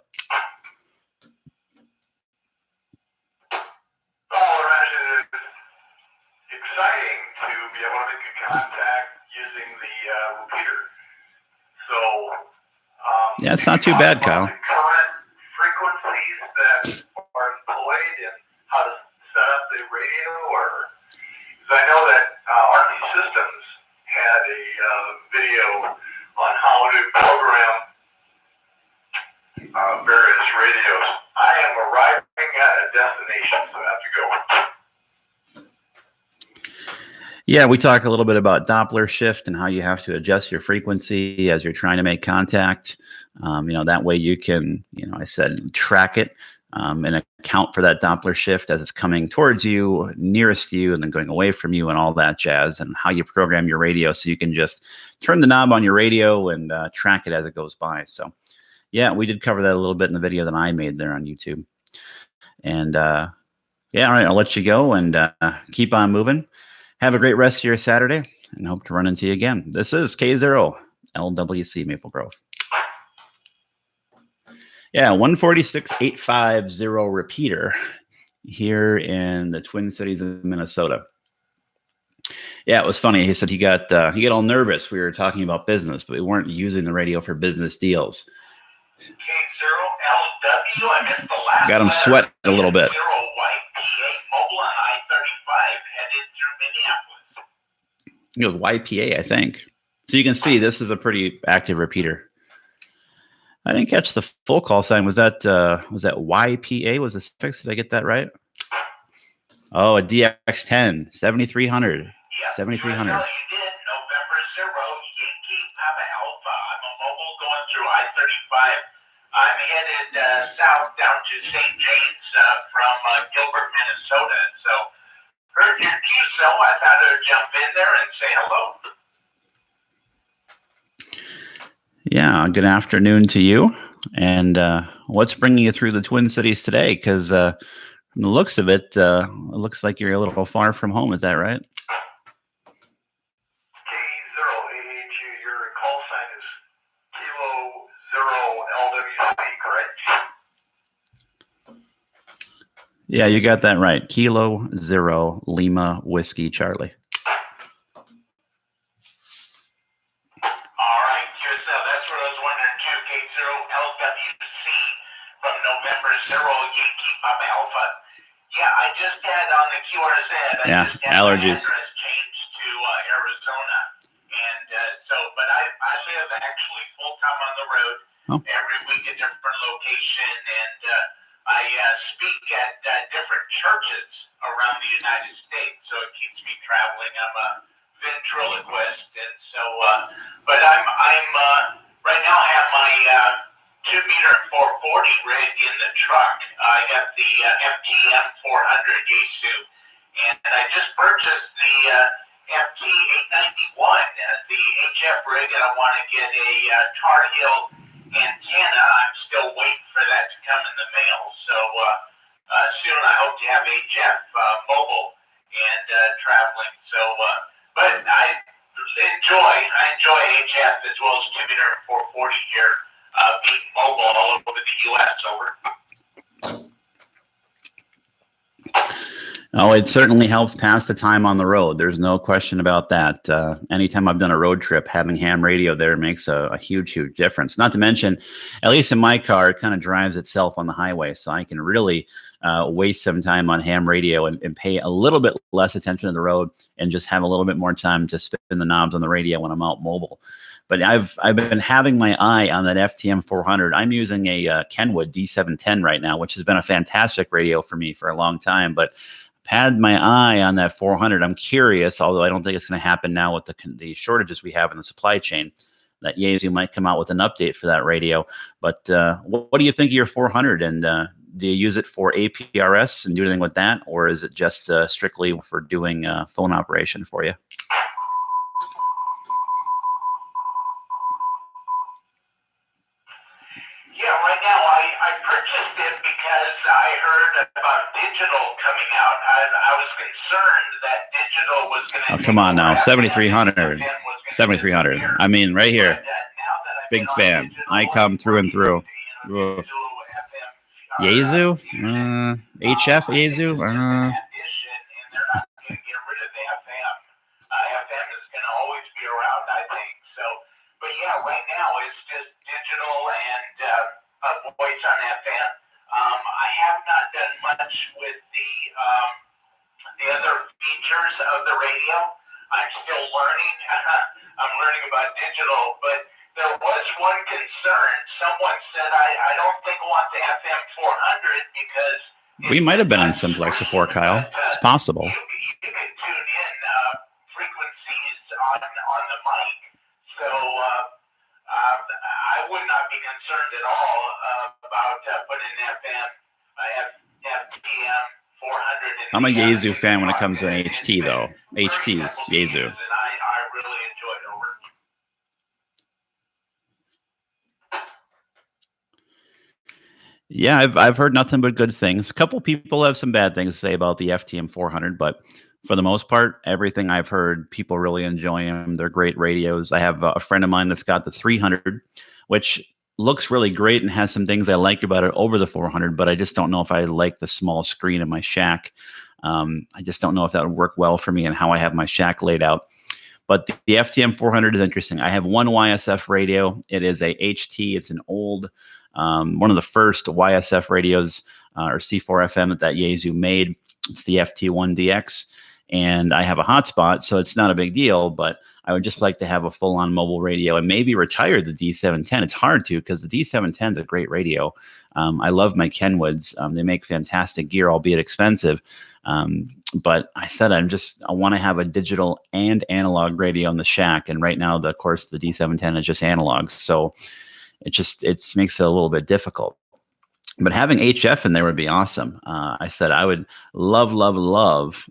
Exciting to be able to make a contact using the repeater. So,
yeah, it's not too bad, Kyle.
The current frequencies that are employed and how to set up the radio, or because I know that RT Systems had a video on how to program various radios. I am arriving at a destination, so I have to go.
Yeah, we talk a little bit about Doppler shift and how you have to adjust your frequency as you're trying to make contact. That way you can, I said, track it and account for that Doppler shift as it's coming towards you, nearest you, and then going away from you and all that jazz, and how you program your radio so you can just turn the knob on your radio and track it as it goes by. So, yeah, we did cover that a little bit in the video that I made there on YouTube. And, yeah, all right, I'll let you go and keep on moving. Have a great rest of your Saturday and hope to run into you again. This is K0LWC Maple Grove. Yeah, 146.850 repeater here in the Twin Cities of Minnesota. Yeah, it was funny. He said he got all nervous. We were talking about business, but we weren't using the radio for business deals.
K0LW, I missed the last
Got him sweating a little bit. It was YPA, I think. So you can see this is a pretty active repeater. I didn't catch the full call sign. Was that YPA? Was the suffix? Did I get that right? Oh, a DX10, 7300.
Yeah,
7300.
You did. November 0, Yankee Papa Alpha. I'm a mobile going through I-35. I'm headed south down to St. James from Gilbert, Minnesota. So heard your cue, so I thought I'd jump in there and say hello.
Yeah, good afternoon to you. And what's bringing you through the Twin Cities today? Because from the looks of it, it looks like you're a little far from home. Is that right?
K0AH, your call sign is K0LWC, correct?
Yeah, you got that right. Kilo 0 Lima Whiskey Charlie.
All right, that's what I was wondering too. K0LWC from November 0 Yankee Papa Alpha. Yeah, I just had on the QRZ.
Allergies.
My address changed to Arizona, and but I live actually full time on the road. Every week a different location, and I speak at different churches around the United States, so it keeps me traveling. I'm a ventriloquist, and so, but I'm right now I have my 2-meter 440 rig in the truck. I got the FTM 400 Yaesu, and I just purchased the FT 891, the HF rig, and I want to get a Tar Heel antenna. I'm still waiting for that to come in the mail. So soon I hope to have HF mobile and traveling. So, but I enjoy HF as well as 2-meter 440 here, being mobile all over the U.S. Over.
Oh, it certainly helps pass the time on the road. There's no question about that. Anytime I've done a road trip, having ham radio there makes a huge, huge difference. Not to mention, at least in my car, it kind of drives itself on the highway, so I can really waste some time on ham radio and pay a little bit less attention to the road and just have a little bit more time to spin the knobs on the radio when I'm out mobile. But I've been having my eye on that FTM 400. I'm using a Kenwood D710 right now, which has been a fantastic radio for me for a long time. But had my eye on that 400. I'm curious, although I don't think it's going to happen now with the shortages we have in the supply chain, that Yaesu might come out with an update for that radio. But what do you think of your 400? And do you use it for APRS and do anything with that? Or is it just strictly for doing phone operation for you?
Yeah, right now I purchased it because I heard about digital coming out. I was concerned that digital was going to.
Oh, come on now, 7300, 7300. I mean, right here, big fan. I come through and through. Yaesu, HF Yaesu.
FM is going to always be around, I think. So, but yeah, right now it's just digital and a voice on FM. I have not done much with the other features of the radio. I'm still learning. I'm learning about digital, but there was one concern. Someone said, I don't think I want the FM 400 because
we might have been on simplex before, Kyle. It's possible.
You can tune in frequencies on the mic, so I would not be concerned at all about putting FM, FTM 400.
I'm a Yaesu fan when it comes to an HT, though. HT's Yaesu.
And I really enjoyed it.
Yeah, I've heard nothing but good things. A couple people have some bad things to say about the FTM 400, but for the most part, everything I've heard, people really enjoy them. They're great radios. I have a friend of mine that's got the 300, which looks really great and has some things I like about it over the 400, but I just don't know if I like the small screen in my shack. I just don't know if that would work well for me and how I have my shack laid out. But the FTM 400 is interesting. I have one YSF radio. It is a HT. It's an old, one of the first YSF radios or C4FM that Yaesu made. It's the FT1DX. And I have a hotspot, so it's not a big deal, but I would just like to have a full-on mobile radio and maybe retire the D710. It's hard to because the D710 is a great radio. I love my Kenwoods. They make fantastic gear, albeit expensive. But I said I want to have a digital and analog radio in the shack. And right now, of course, the D710 is just analog. So it makes it a little bit difficult. But having HF in there would be awesome. I said I would love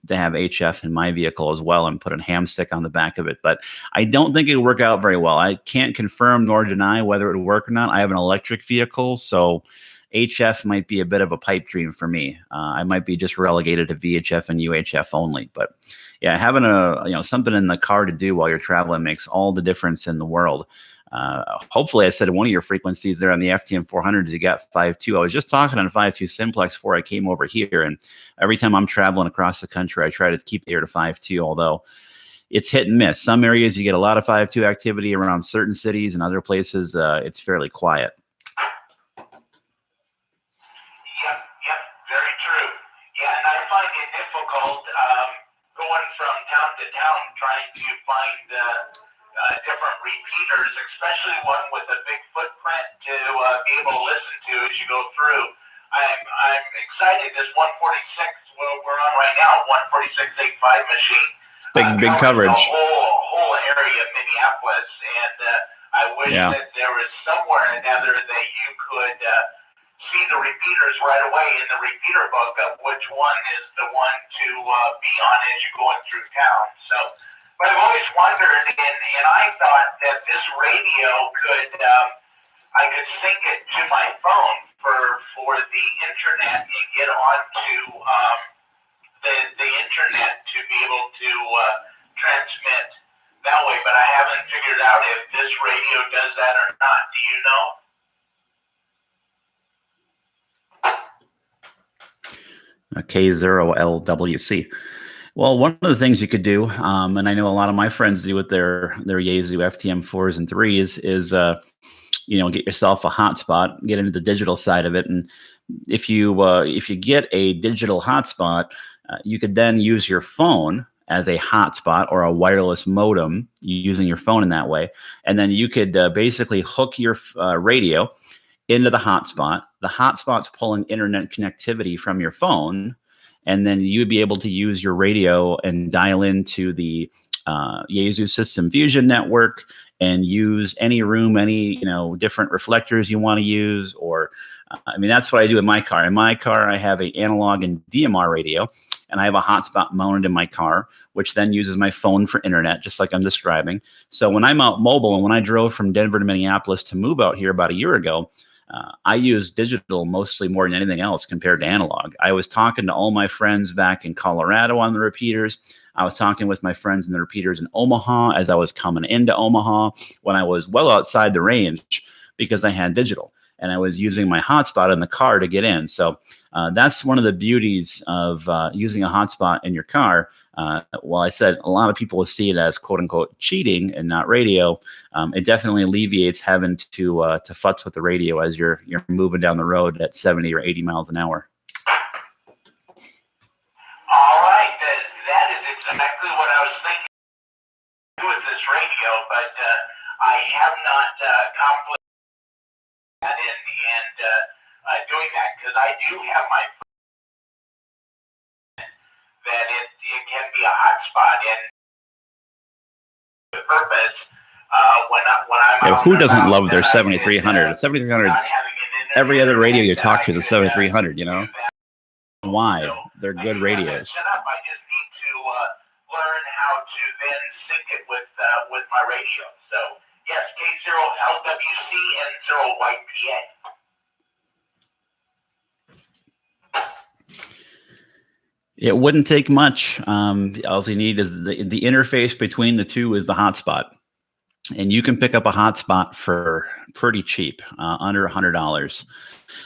to have HF in my vehicle as well and put a ham stick on the back of it. But I don't think it would work out very well. I can't confirm nor deny whether it would work or not. I have an electric vehicle, so HF might be a bit of a pipe dream for me. I might be just relegated to VHF and UHF only. But yeah, having something in the car to do while you're traveling makes all the difference in the world. Hopefully I said one of your frequencies there on the FTM 400s, you got 5.2. I was just talking on 5.2 simplex before I came over here. And every time I'm traveling across the country, I try to keep the air to 5.2, although it's hit and miss. Some areas you get a lot of 5.2 activity around certain cities, and other places it's fairly quiet.
Yep, very true. Yeah, and I find it difficult going from town to town trying to find different repeaters, especially one with a big footprint to be able to listen to as you go through. I'm excited. This 146 we're on right now, 146.85 machine.
Big coverage.
The whole area of Minneapolis, and I wish that there was somewhere or another that you could see the repeaters right away in the repeater book of which one is the one to be on as you're going through town. So. But I've always wondered, and I thought that this radio I could sync it to my phone for the internet and get onto the internet to be able to transmit that way. But I haven't figured out if this radio does that or not. Do you know?
K0LWC. Well, one of the things you could do, and I know a lot of my friends do with their Yaesu FTM4s and 3s, is get yourself a hotspot, get into the digital side of it, and if you get a digital hotspot, you could then use your phone as a hotspot or a wireless modem using your phone in that way, and then you could basically hook your radio into the hotspot. The hotspot's pulling internet connectivity from your phone, and then you'd be able to use your radio and dial into the Yaesu System Fusion network and use any room, any different reflectors you want to use. Or that's what I do in my car. In my car, I have an analog and DMR radio, and I have a hotspot mounted in my car, which then uses my phone for internet, just like I'm describing. So when I'm out mobile, and when I drove from Denver to Minneapolis to move out here about a year ago, I use digital mostly more than anything else compared to analog. I was talking to all my friends back in Colorado on the repeaters. I was talking with my friends in the repeaters in Omaha as I was coming into Omaha when I was well outside the range because I had digital. And I was using my hotspot in the car to get in. So that's one of the beauties of using a hotspot in your car. While I said a lot of people will see it as "quote unquote" cheating and not radio, it definitely alleviates having to futz with the radio as you're moving down the road at 70 or 80 miles an hour.
All right, that is exactly what I was thinking with this radio, but I have not accomplished that in doing that, because I do have my that it can be a hotspot, and the purpose when I'm
Who doesn't love their 7300? 7300, every other radio you talk to is a 7300. Why? They're good radios.
Set up, I just need to learn how to then sync it with my radio. So yes, K0LWC and 0YPA.
It wouldn't take much. All you need is the interface between the two is the hotspot. And you can pick up a hotspot for pretty cheap, under $100.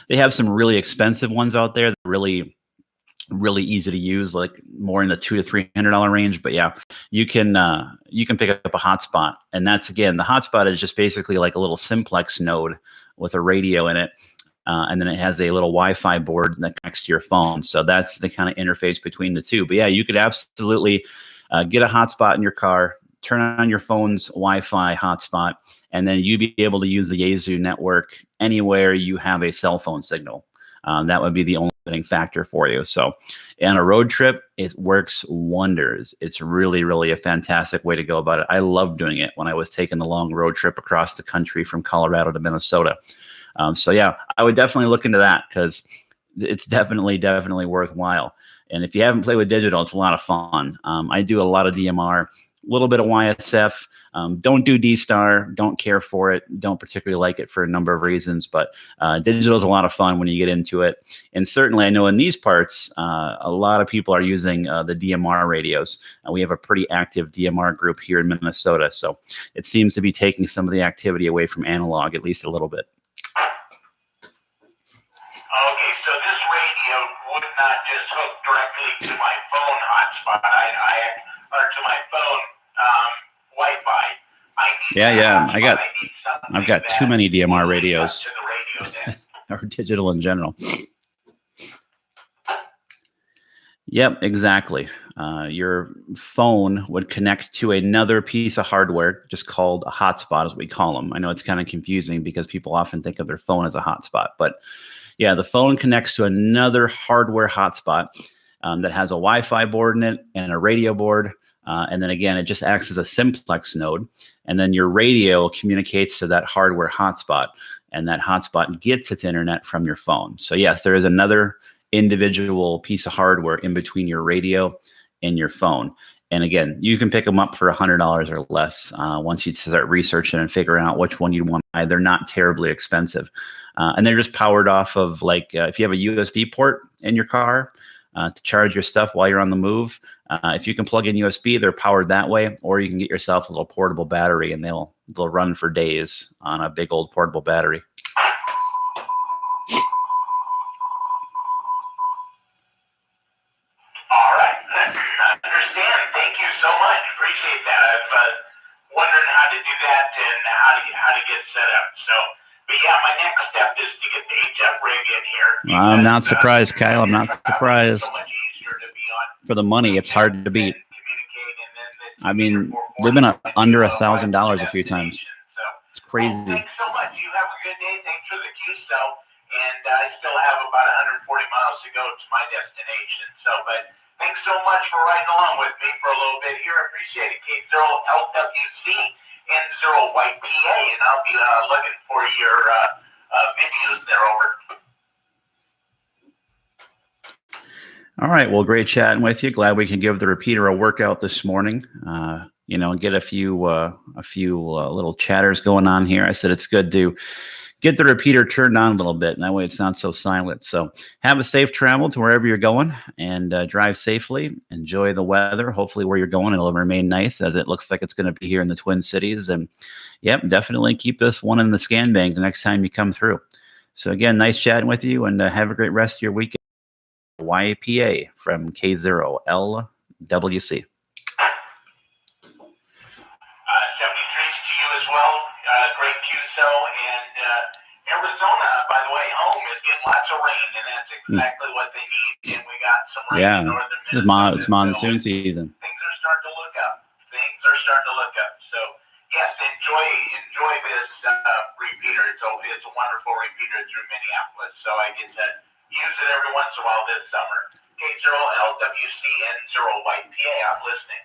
They have some really expensive ones out there that are really, really easy to use, like more in the $200 to $300 range. But yeah, you can pick up a hotspot. And that's, again, the hotspot is just basically like a little simplex node with a radio in it. And then it has a little Wi-Fi board that connects to your phone. So that's the kind of interface between the two. But yeah, you could absolutely get a hotspot in your car, turn on your phone's Wi-Fi hotspot, and then you'd be able to use the Yaesu network anywhere you have a cell phone signal. That would be the only limiting factor for you. So on a road trip, it works wonders. It's really, really a fantastic way to go about it. I love doing it when I was taking the long road trip across the country from Colorado to Minnesota. So yeah, I would definitely look into that because it's definitely worthwhile. And if you haven't played with digital, it's a lot of fun. I do a lot of DMR, a little bit of YSF. Don't do D-Star, don't care for it, don't particularly like it for a number of reasons, but digital is a lot of fun when you get into it. And certainly I know in these parts, a lot of people are using the DMR radios. We have a pretty active DMR group here in Minnesota, so it seems to be taking some of the activity away from analog, at least a little bit.
Okay, so this radio would not just hook directly to my phone hotspot, or to my phone Wi-Fi.
I've got too many DMR radios, or digital in general. Yep, exactly. Your phone would connect to another piece of hardware, just called a hotspot, as we call them. I know it's kind of confusing because people often think of their phone as a hotspot, but yeah, the phone connects to another hardware hotspot that has a Wi-Fi board in it and a radio board. And then again, it just acts as a simplex node. And then your radio communicates to that hardware hotspot, and that hotspot gets its internet from your phone. So yes, there is another individual piece of hardware in between your radio and your phone. And again, you can pick them up for $100 or less once you start researching and figuring out which one you want to buy. They're not terribly expensive. And they're just powered off of, like, if you have a USB port in your car to charge your stuff while you're on the move, if you can plug in USB, they're powered that way, or you can get yourself a little portable battery, and they'll run for days on a big old portable battery.
Understand. Thank you so much. Appreciate that. I've wondering how to do that and how to get set up. So, but yeah, my next step is to get the HF rig in here.
Well, I'm not surprised, Kyle. I'm not surprised.
So much easier to be on.
For the money, it's hard to beat.
Communicate and then
I mean, they've been under $1,000 a few times. It's crazy.
Well, thanks so much. You have a good day. Thanks for the QSO. And I still have about 140 miles to go to my destination. So, but thanks so much for riding along with me for a little bit here. I appreciate it. K0LWC and 0YPA. And I'll be looking for your videos there. Over.
All right. Well, great chatting with you. Glad we can give the repeater a workout this morning. You know, get a few little chatters going on here. I said it's good to get the repeater turned on a little bit, and that way it's not so silent. So have a safe travel to wherever you're going, and drive safely. Enjoy the weather. Hopefully where you're going, it'll remain nice, as it looks like it's going to be here in the Twin Cities. And yep, definitely keep this one in the scan bank the next time you come through. So again, nice chatting with you, and have a great rest of your weekend. YPA from K0LWC.
73s to you as well. Great QSO. And Arizona, by the way, home is getting lots of rain, and that's exactly what they need. And we got some rain in northern Minnesota.
It's monsoon season.
Things are starting to look up. So, yes, enjoy this repeater. It's a wonderful repeater through Minneapolis. So I get to use it every once in a while this summer. K0LWC and 0YPA. I'm listening.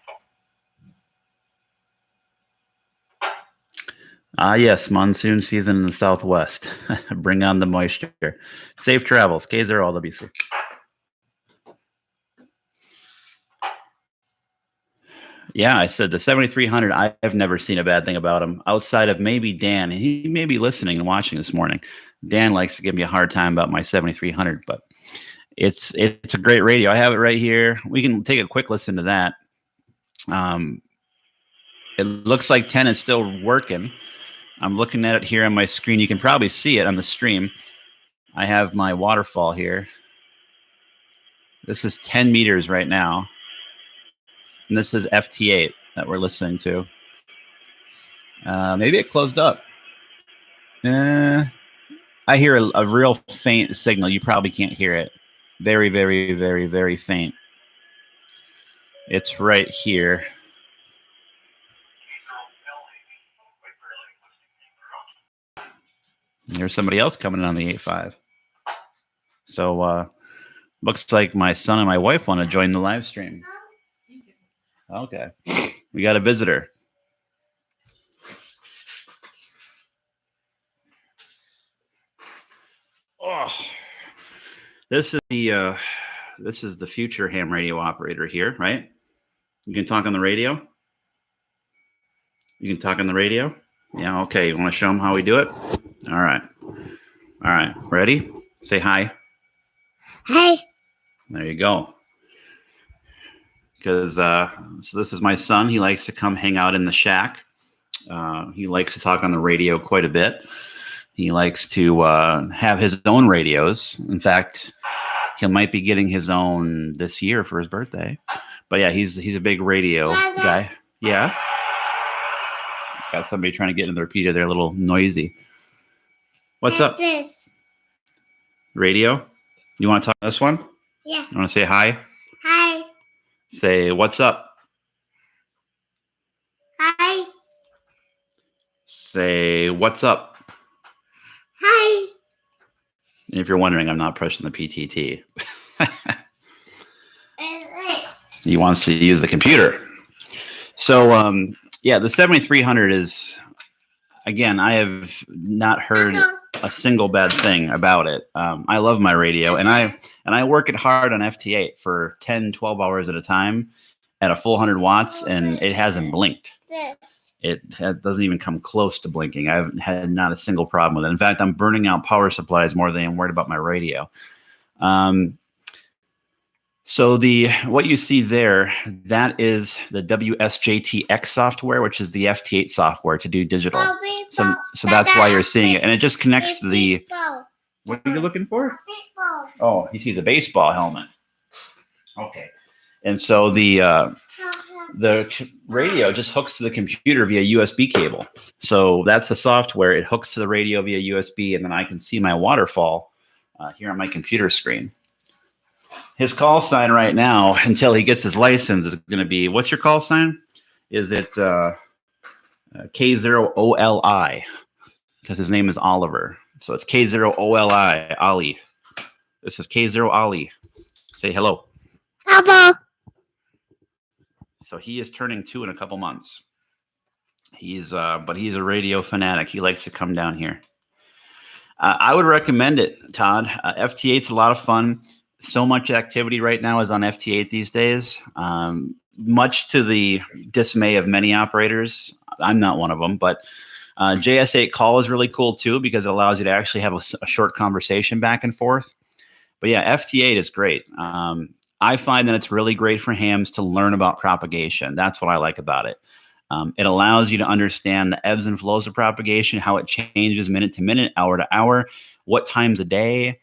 Yes, monsoon season in the Southwest. Bring on the moisture. Safe travels, K0LWC. Yeah, I said the 7300, I've never seen a bad thing about him, outside of maybe Dan. He may be listening and watching this morning. Dan likes to give me a hard time about my 7300, but it's a great radio. I have it right here. We can take a quick listen to that. It looks like 10 is still working. I'm looking at it here on my screen. You can probably see it on the stream. I have my waterfall here. This is 10 meters right now. And this is FT8 that we're listening to. Maybe it closed up. I hear a real faint signal. You probably can't hear it. Very, very, very, very faint. It's right here. There's somebody else coming in on the 8.5. So looks like my son and my wife want to join the live stream. Okay. We got a visitor. Oh, this is the future ham radio operator here, right? You can talk on the radio. You can talk on the radio. Yeah. Okay. You want to show them how we do it? All right. Ready? Say hi.
Hi.
There you go. Because so this is my son. He likes to come hang out in the shack. He likes to talk on the radio quite a bit. He likes to have his own radios. In fact, he might be getting his own this year for his birthday. But yeah, he's a big radio guy. Yeah. Got somebody trying to get in the repeater. They're a little noisy. What's up?
This.
Radio? You want to talk this one?
Yeah.
You want to say hi?
Hi.
Say, what's up?
Hi.
Say, what's up?
Hi.
And if you're wondering, I'm not pressing the PTT. He wants to use the computer. So, yeah, the 7300 is, again, I have not heard a single bad thing about it. I love my radio, and I work it hard on FT8 for 10, 12 hours at a time at a full 100 watts, and it hasn't blinked. It doesn't even come close to blinking. I've had not a single problem with it. In fact, I'm burning out power supplies more than I'm worried about my radio. So what you see there, that is the WSJTX software, which is the FT8 software to do digital. So that's why you're seeing it. And it just connects to the... What are you looking for? Oh, he sees a baseball helmet. Okay. And so the radio just hooks to the computer via USB cable. So that's the software. It hooks to the radio via USB, and then I can see my waterfall here on my computer screen. His call sign right now, until he gets his license, is going to be, what's your call sign? Is it K0LWC? Because his name is Oliver. So it's K0LWC, Ali. This is K0Ali. Say hello.
Hello.
So he is turning 2 in a couple months. But he's a radio fanatic. He likes to come down here. I would recommend it, Todd. FT8's a lot of fun. So much activity right now is on FT8 these days. Much to the dismay of many operators. I'm not one of them, but JS8 call is really cool too, because it allows you to actually have a short conversation back and forth. But yeah, FT8 is great. I find that it's really great for hams to learn about propagation. That's what I like about it. It allows you to understand the ebbs and flows of propagation, how it changes minute to minute, hour to hour, what times a day.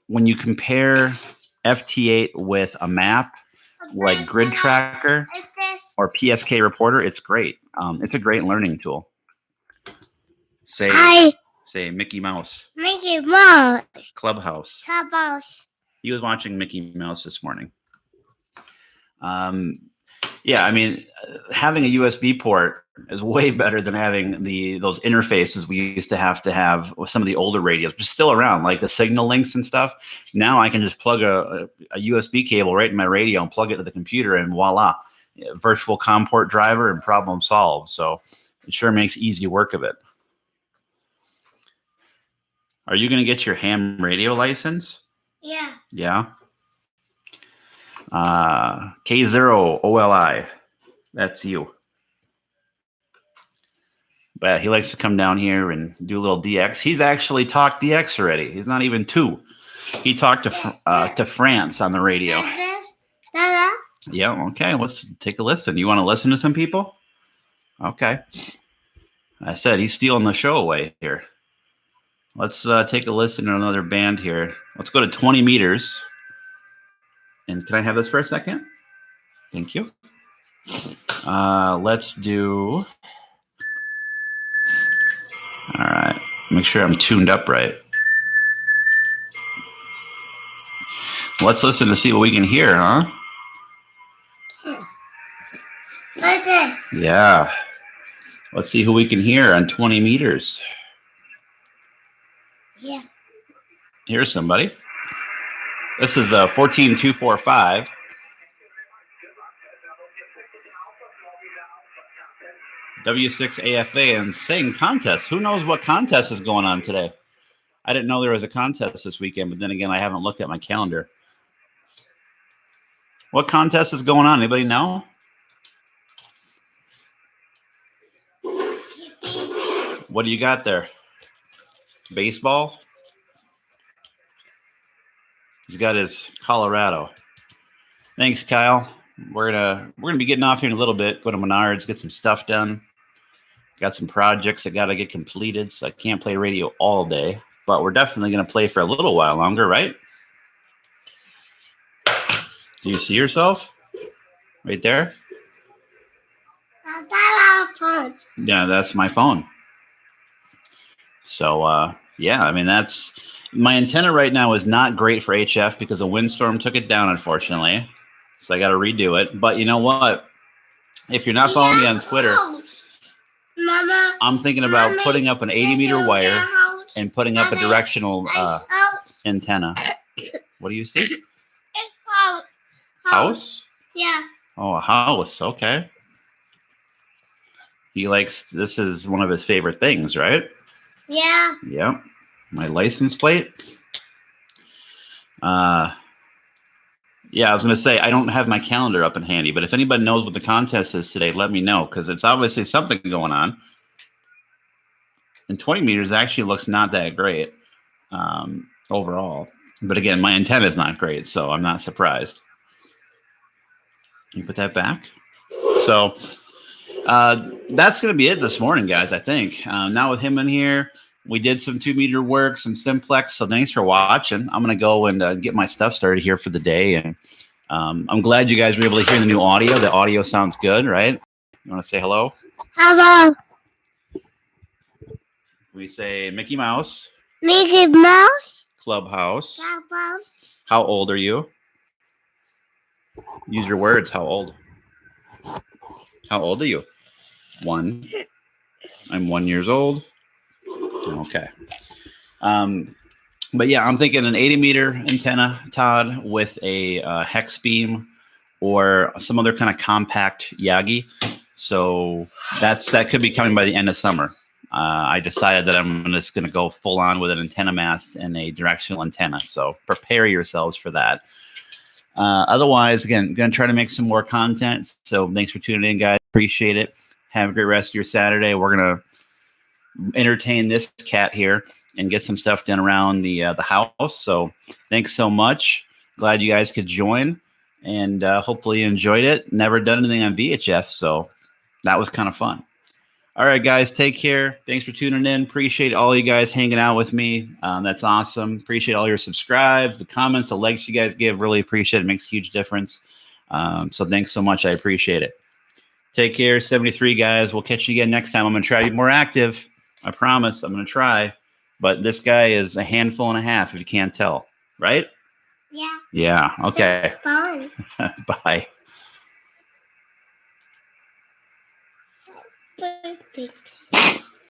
When you compare FT8 with a map like Grid Tracker or PSK Reporter, it's great. It's a great learning tool. Say Mickey Mouse.
Mickey Mouse.
Clubhouse.
Clubhouse.
He was watching Mickey Mouse this morning. Yeah, I mean, having a USB port is way better than having those interfaces we used to have with some of the older radios, which is still around, like the signal links and stuff. Now I can just plug a USB cable right in my radio and plug it to the computer, and voila, virtual COM port driver and problem solved. So it sure makes easy work of it. Are you going to get your ham radio license?
Yeah.
Yeah. K0LWC. That's you. But he likes to come down here and do a little DX. He's actually talked DX already. He's not even 2. He talked to France on the radio. Yeah, okay. Let's take a listen. You want to listen to some people? Okay. I said he's stealing the show away here. Let's take a listen to another band here. Let's go to 20 meters. And can I have this for a second? Thank you. Let's do... All right. Make sure I'm tuned up right. Let's listen to see what we can hear, huh?
Like this.
Yeah. Let's see who we can hear on 20 meters.
Yeah.
Here's somebody. This is 14245. W6AFA and saying contest. Who knows what contest is going on today? I didn't know there was a contest this weekend, but then again, I haven't looked at my calendar. What contest is going on? Anybody know? What do you got there? Baseball? He's got his Colorado. Thanks, Kyle. We're gonna be getting off here in a little bit. Go to Menards, get some stuff done. Got some projects that got to get completed, so I can't play radio all day. But we're definitely gonna play for a little while longer, right? Do you see yourself? Right there?
That's our phone.
Yeah, that's my phone. So, yeah, I mean, that's... My antenna right now is not great for HF because a windstorm took it down, unfortunately. So I got to redo it. But you know what? If you're not following me on Twitter,
Mama,
I'm thinking about putting up an 80-meter wire and putting up a directional antenna. What do you see? House?
Yeah.
Oh, a house. Okay. He likes... This is one of his favorite things, right?
Yeah.
Yep. My license plate. Yeah, I was going to say, I don't have my calendar up and handy, but if anybody knows what the contest is today, let me know, because it's obviously something going on. And 20 meters actually looks not that great overall. But again, my antenna is not great, so I'm not surprised. Can you put that back? So that's going to be it this morning, guys, I think. Now with him in here, we did some 2-meter work, some simplex. So thanks for watching. I'm going to go and get my stuff started here for the day. And I'm glad you guys were able to hear the new audio. The audio sounds good, right? You want to say hello?
Hello,
We say Mickey Mouse,
Mickey Mouse.
Clubhouse.
Mouse.
How old are you? Use your words. How old? How old are you? 1. I'm 1 years old. Okay. But yeah, I'm thinking an 80-meter antenna, Todd, with a hex beam or some other kind of compact Yagi. So that could be coming by the end of summer. I decided that I'm just going to go full on with an antenna mast and a directional antenna. So prepare yourselves for that. Otherwise, again, going to try to make some more content. So thanks for tuning in, guys. Appreciate it. Have a great rest of your Saturday. We're going to entertain this cat here and get some stuff done around the house. So thanks so much. Glad you guys could join, and hopefully you enjoyed it. Never done anything on VHF, so that was kind of fun. All right, guys, take care. Thanks for tuning in. Appreciate all you guys hanging out with me. That's awesome. Appreciate all your subscribes, the comments, the likes you guys give. Really appreciate it. It makes a huge difference. So thanks so much. I appreciate it. Take care, 73 guys. We'll catch you again next time. I'm going to try to be more active. I promise. I'm going to try. But this guy is a handful and a half, if you can't tell. Right?
Yeah.
Yeah. Okay.
It's fun.
Bye.
Perfect.